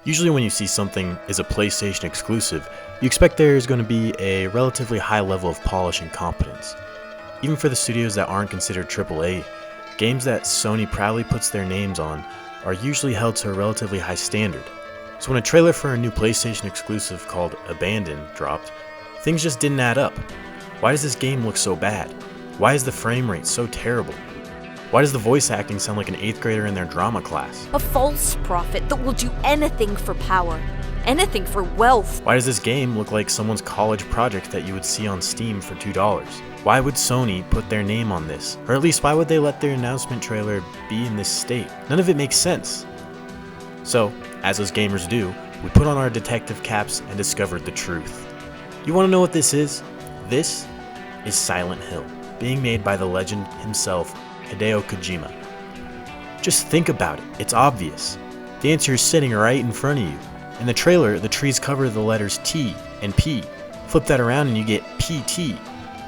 Usually when you see something is a PlayStation exclusive, you expect there is going to be a relatively high level of polish and competence. Even for the studios that aren't considered AAA, games that Sony proudly puts their names on are usually held to a relatively high standard. So when a trailer for a new PlayStation exclusive called Abandon dropped, things just didn't add up. Why does this game look so bad? Why is the frame rate so terrible? Why does the voice acting sound like an 8th grader in their drama class? A false prophet that will do anything for power, anything for wealth. Why does this game look like someone's college project that you would see on Steam for $2? Why would Sony put their name on this? Or at least why would they let their announcement trailer be in this state? None of it makes sense. So, as us gamers do, we put on our detective caps and discovered the truth. You want to know what this is? This is Silent Hill, being made by the legend himself, Hideo Kojima. Just think about it, it's obvious. The answer is sitting right in front of you. In the trailer, the trees cover the letters T and P. Flip that around and you get PT,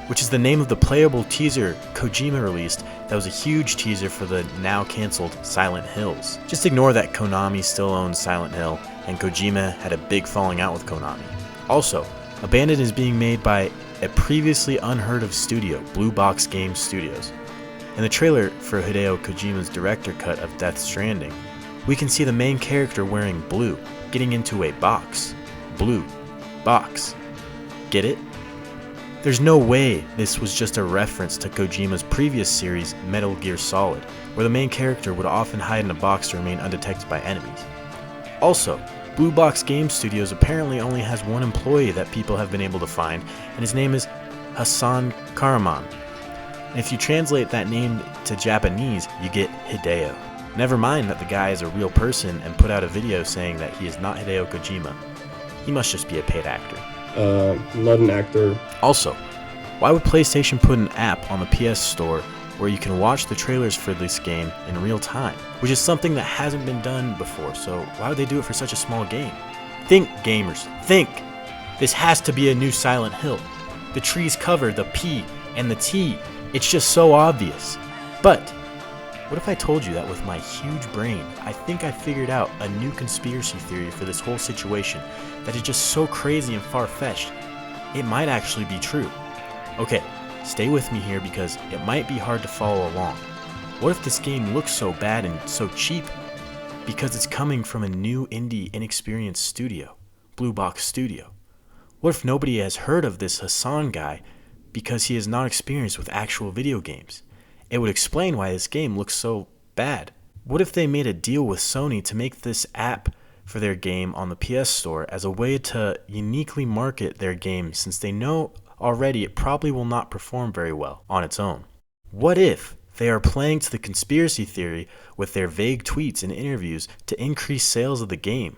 which is the name of the playable teaser Kojima released that was a huge teaser for the now cancelled Silent Hills. Just ignore that Konami still owns Silent Hill and Kojima had a big falling out with Konami. Also, Abandon is being made by a previously unheard of studio, Blue Box Game Studios. In the trailer for Hideo Kojima's director cut of Death Stranding, we can see the main character wearing blue, getting into a box. Blue. Box. Get it? There's no way this was just a reference to Kojima's previous series, Metal Gear Solid, where the main character would often hide in a box to remain undetected by enemies. Also, Blue Box Game Studios apparently only has one employee that people have been able to find, and his name is Hasan Karaman. And if you translate that name to Japanese, you get Hideo. Never mind that the guy is a real person and put out a video saying that he is not Hideo Kojima. He must just be a paid actor. Not an actor. Also, why would PlayStation put an app on the PS Store where you can watch the trailers for this game in real time? Which is something that hasn't been done before, so why would they do it for such a small game? Think, gamers, think! This has to be a new Silent Hill. The trees cover the P and the T. It's just so obvious. But what if I told you that with my huge brain, I think I figured out a new conspiracy theory for this whole situation that is just so crazy and far-fetched, it might actually be true. Okay, stay with me here because it might be hard to follow along. What if this game looks so bad and so cheap? Because it's coming from a new indie inexperienced studio, Blue Box Studio. What if nobody has heard of this Hassan guy because he is not experienced with actual video games? It would explain why this game looks so bad. What if they made a deal with Sony to make this app for their game on the PS Store as a way to uniquely market their game since they know already it probably will not perform very well on its own? What if they are playing to the conspiracy theory with their vague tweets and interviews to increase sales of the game?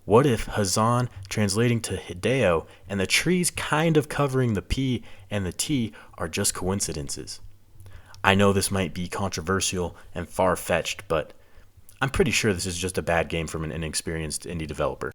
What if Hazan translating to Hideo and the trees kind of covering the P and the T are just coincidences? I know this might be controversial and far-fetched, but I'm pretty sure this is just a bad game from an inexperienced indie developer.